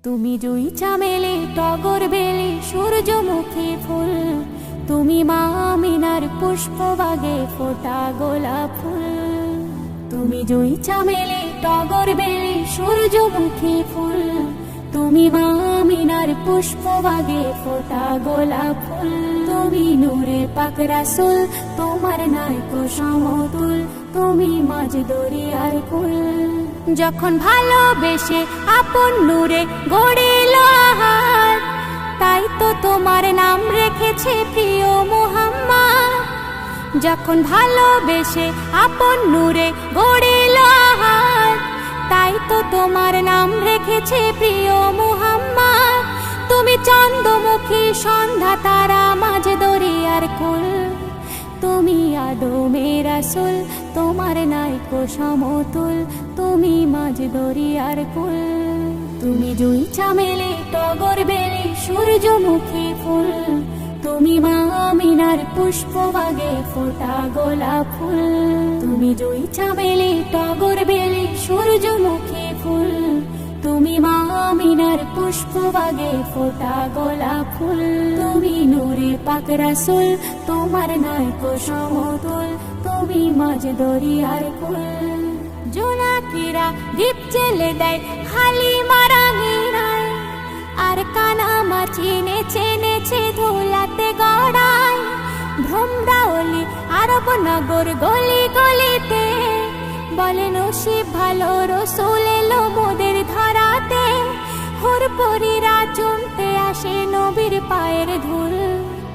তুমি জুই চামেলি টগর বেলি সূর্যমুখী ফুল, তুমি মা আমিনার পুষ্পবাগে ফোটা গোলাপ ফুল। তুমি জুই চামেলি টগর বেলি সূর্যমুখী ফুল, তুমি মা আমিনার পুষ্পবাগে ফোটা গোলাপ ফুল। তুমি নূরে পাক রাসূল, তোমার নাইকো সমতুল, তুমি মাঝ দরিয়ার কুল। যখন ভালোবেসে আপন নূরে গড়িল আহার, তাই তো তোমার নাম রেখেছে প্রিয় মুহাম্মদ। যখন ভালোবেসে আপন নূরে গড়িল আহার, তাই তো তোমার নাম রেখেছে প্রিয় মুহাম্মদ। তুমি চন্দ্রমুখী সন্ধ্যা তারা মাঝ দরিয়ার কুল, তুমি আদমের রাসূল, তোমার নাইকো সমতুল, তুমি মাঝ দরিয়ার কুল। তুমি জুই চামেলি টগর বেলি সূর্যমুখী ফুল, তুমি মা আমিনার পুষ্পবাগে ফোটা গোলাপ ফুল। তুমি জুই চামেলি টগর বেলি সূর্যমুখী ফুল, তুমি মা আমিনার পুষ্পবাগে ফোটা গোলাপ ফুল। তুমি নূরে পাক রাসূল, তোমার নাইকো সমতুল, তুমি মাঝ দরিয়ার কুল। জোনাকিরা দীপ জেলে দেয় হালিমার আঙিনায়, আর কানামাছি নেচে নেচে ধুলাতে গড়ায়। ভ্রমরাওলি আরব নগর গলি গলিতে বলে নসিব ভালো, রসুল এলো মোদের ধরাতে। হুরপুরীরা চুমতে আসে নবীর পায়ের ধুল,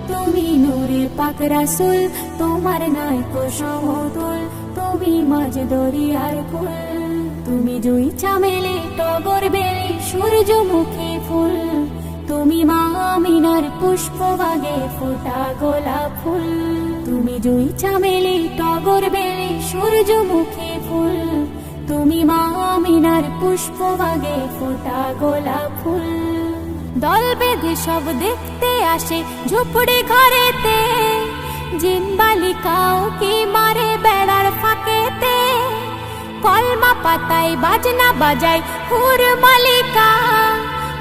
তুমি নূরে পাক রাসূল, তোমার নাইকো সমতুল, তুমি মাঝ দরিয়ার কুল। তুমি জুই চামেলি টগর বেলি সূর্যমুখী ফুল, তুমি মা আমিনার পুষ্পবাগে ফোটা গোলাপ ফুল। তুমি জুই চামেলি টগর বেলি সূর্যমুখী ফুল, তুমি মা আমিনার পুষ্পবাগে ফোটা গোলাপ ফুল। দল বেঁধে সব দেখতে আসে ঝুপড়ি ঘরেতে, জিন বালিকাও কি মারে বেড়ার ফাঁকেতে। কলমা পাতায় বাজনা বাজায় হুর মালিকা,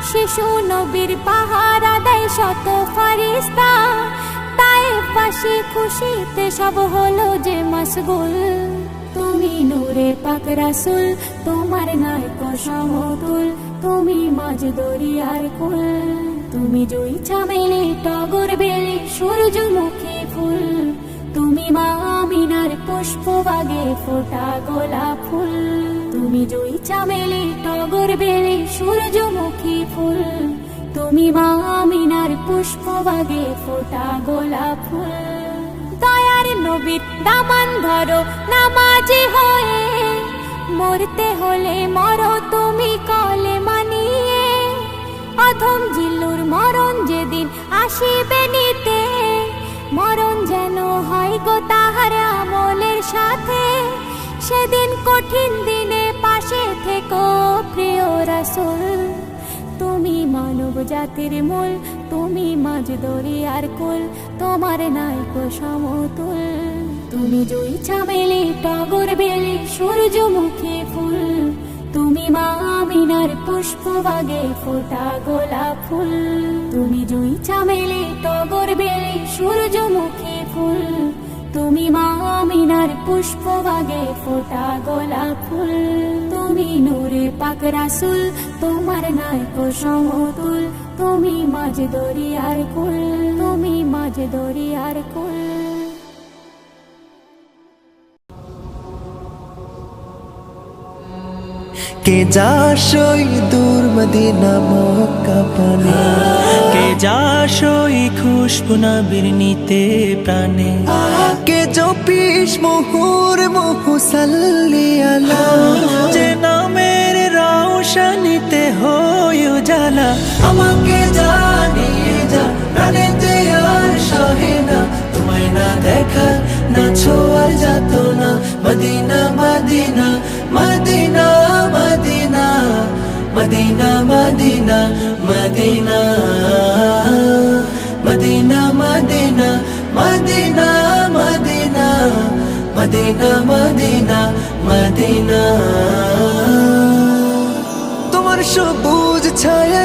শিশু নবীর পাহারা দেয় শত ফারিস্তা। তায়েফবাসী খুশিতে সব হলো যে মশগুল, তুমি নূরে পাক রাসূল, তোমার নাইকো সমতুল, তুমি মাঝ দরিয়ার কুল। তুমি জুই চামেলি টগর বেলি সূর্যমুখী ফুল, তুমি মা আমিনার পুষ্পবাগে ফোটা গোলাপ ফুল। তুমি জুই চামেলি টগর বেলি সূর্যমুখী ফুল, তুমি মা আমিনার পুষ্পবাগে ফোটা গোলাপ ফুল। দয়ার নবীর দামান ধরো নামাজি হয়ে, মরতে হলে মরো তুমি কলেমা নিয়ে। অধম জিল্লুর মরণ যেদিন আসিবে নিতে, মরণ যেন হয় গো তাহার আমলের সাথে। সেদিন কঠিন দিনে পাশে থেকো প্রিয় রাসূল, তুমি মানব জাতির মূল, তুমি মাঝ দরিয়ার কুল, তোমার নাইকো সমতুল। তুমি জুই চামেলি টগর বেলি সূর্যমুখী ফুল, তুমি মা আমিনার পুষ্পবাগে ফোটা গোলাপ ফুল। তুমি জুই চামেলি টগর বেলি সূর্যমুখী ফুল, তুমি মা আমিনার পুষ্পবাগে ফোটা গোলাপ ফুল। তুমি নূরে পাক রাসূল, তোমার নাইকো সমতুল, তুমি মাঝ দরিয়ার কুল, তুমি মাঝ দরিয়ার কুল। কে যাসই দূর মদিনা মক্কা পানে, কে যাসই খুশবু নবীর নিতে প্রাণে। কে জপিস মুহুর মুহু সাল্লি আলা, যে নামের রওশনীতে হয় উজালা। আমাকে জানিয়ে যা প্রাণেতে আর সহে না, তোমায় না দেখা না ছোঁয়ার যাত না। Medina Medina Medina Medina Medina Medina Medina Medina Medina Medina Medina Medina Medina Medina. তোমার সবুজ ছায়া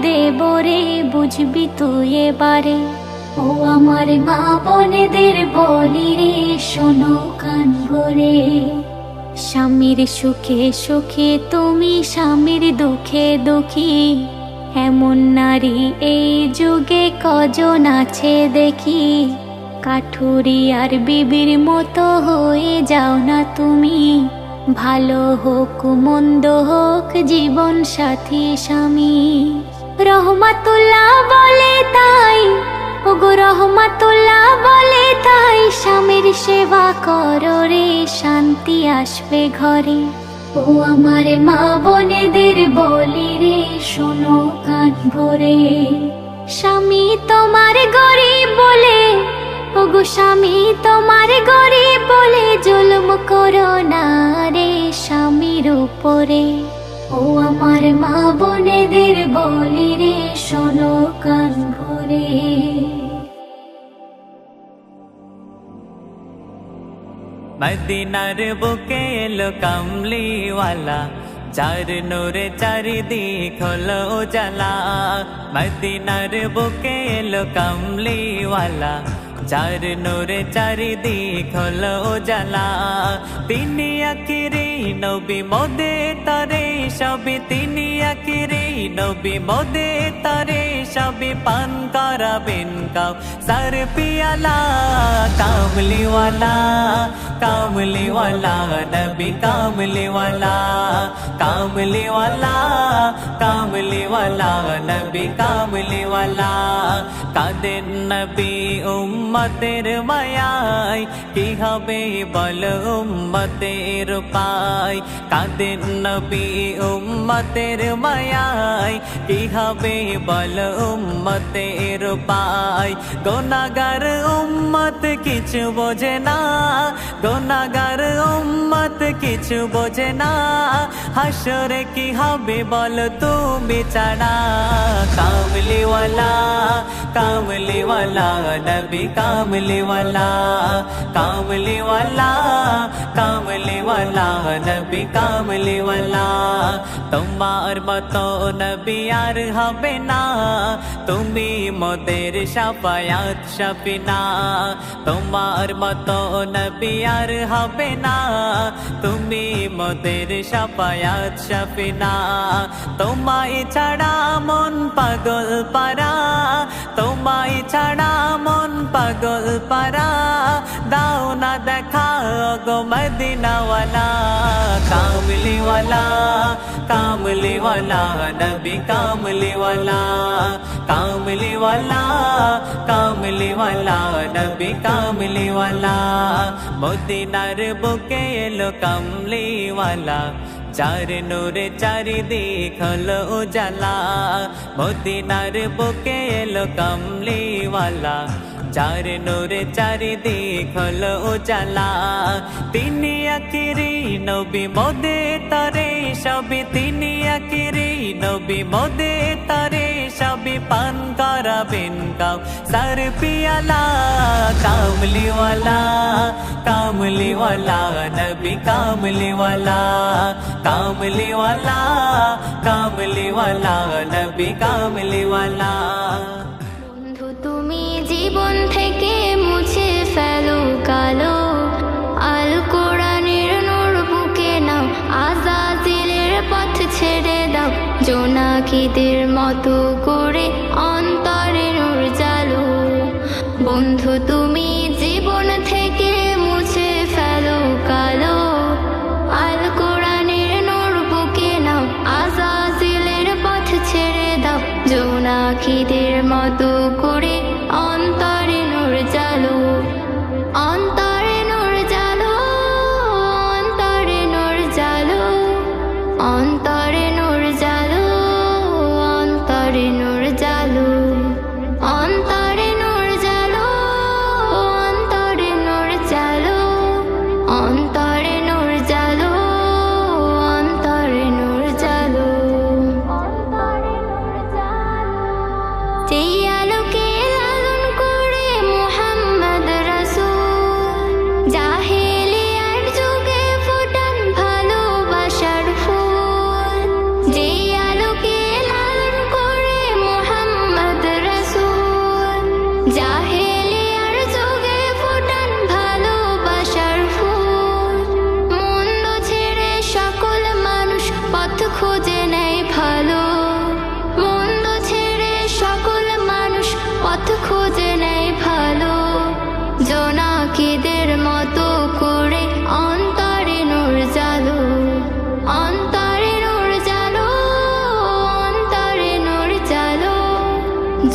বুঝবি তুই এবারে। ও আমার মা বোনেদের বলি রে, শোনো কান ভরে। স্বামীর সুখে সুখে তুমি স্বামীর দুঃখে দুঃখী, এমন নারী এই যুগে কজন আছে দেখি। কাঠুরি আর বিবির মতো হয়ে যাও না তুমি, ভালো হোক মন্দ হোক জীবন সাথী স্বামী। রহমাতুল্লাহ বলে তাই, ওগো রহমাতুল্লাহ বলে তাই, স্বামীর সেবা করো রে, শান্তি আসবে ঘরে। ও আমার মা বোনেদের বলি রে, শোনো কান ভরে। স্বামী তোমার গরিব বলে, ওগো স্বামী তোমার গরিব বলে, জুলুম করো না রে স্বামীর উপরে। ও আমার মা বোনেদের বলি রে, শোনো কান ভরে। মদিনার বুকে এলো কামলিওয়ালা, চার নূরে চারিদিক হলো উজালা। মদিনার বুকে এলো কামলিওয়ালা, চার নূরে চারিদিক হলো উজালা। তিনি আখিরি নবী মোদের তরে সবই, তিনি আখিরি নবী মোদের তরে সবই, পান করাবেন কাউ সার পিয়ালা। কামলিওয়ালা কামলিওয়ালা নবী কামলিওয়ালা, কামলিওয়ালা কামলিওয়ালা নবী কামলিওয়ালা। কাদের নবী উম্মতের মায়ায়, কি হবে বল উম্মতের পায়। কাদের নবী উম্মতের মায়ায়, কি হবে বল উম্মতের পায়। গুনাহগার উম্মত কিছু বোঝে না, গুনাহগার উম্মত কিছু বোঝে না, হাসরে কি হবে বল তুমি ছাড়া। কামলিওয়ালা কামলিওয়ালা নবী কামলিওয়ালা, কামলিওয়ালা কামলিওয়ালা নবী কামলিওয়ালা। তোমার মতো নবী আর হবে না, তুমি মোদের শাফায়াত শাফিনা। তোমার মতো নবী আর হবে না, তুমি মোদের শাফায়াত শাফিনা। তোমায় ছাড়া মন পাগল পারা, তোমায় ছাড়া মন পাগল পারা, দাও না দেখা গো মদিনাওয়ালা। কামলিওয়ালা কামলিওয়ালা নবী কামলিওয়ালা, কামলিওয়ালা কামলিওয়ালা নবী কামলিওয়ালা। মদিনার বুকে এলো কামলিওয়ালা, চার নূরে চারিদিক হলো উজালা। মদিনার বুকে এলো কামলিওয়ালা, চার নূরে চারিদিক হলো উজালা। তিনি আখিরি নবী মোদের তরে সবই, তিনি আখিরি নবী মোদের তরে সবই, পান করাবেন কাউ সার পিয়ালা। কামলিওয়ালা কামলিওয়ালা নবী কামলিওয়ালা, কামলিওয়ালা কামলিওয়ালা নবী কামলিওয়ালা। বন্ধু তুমি জীবন থেকে মুছে ফেলো কালো, আল কোরআনের নূর বুকে নাও, আযাজিলের পথ ছেড়ে দাও, জোনাকিদের মতো করে অন্তরে নূর জ্বালো। বন্ধু তুমি জীবন থেকে মুছে ফেলো কালো, আল কোরআনের নূর বুকে নাও, আযাজিলের পথ ছেড়ে দাও, জোনাকিদের মতো করে অন্তরে নূর জ্বালো। অন্তরে নূর জ্বালো, অন্তরে নূর জ্বালো, অন্তরে নূর জ্বালো, অন্তরে নূর জ্বালো, অন্তরে নূর জ্বালো, অন্তরে নূর জ্বালো, অন্তরে নূর জ্বালো, অন্তরে নূর জ্বালো। যেই আলো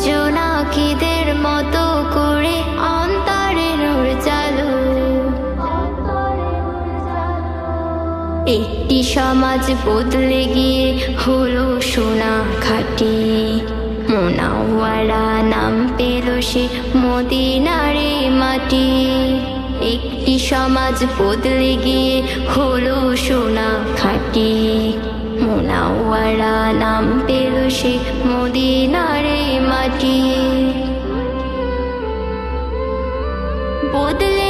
জোনাকিদের মতো করে অন্তরে নূর চালু। একটি সমাজ বদলে গিয়ে হলো সোনা খাঁটি, মুনাওয়ারা নাম পেল সে মদিনারে মাটি। একটি সমাজ বদলে গিয়ে হলো সোনা খাঁটি, মুনাওয়ারা নাম পেল সে মদিনারে মাটি। বদলে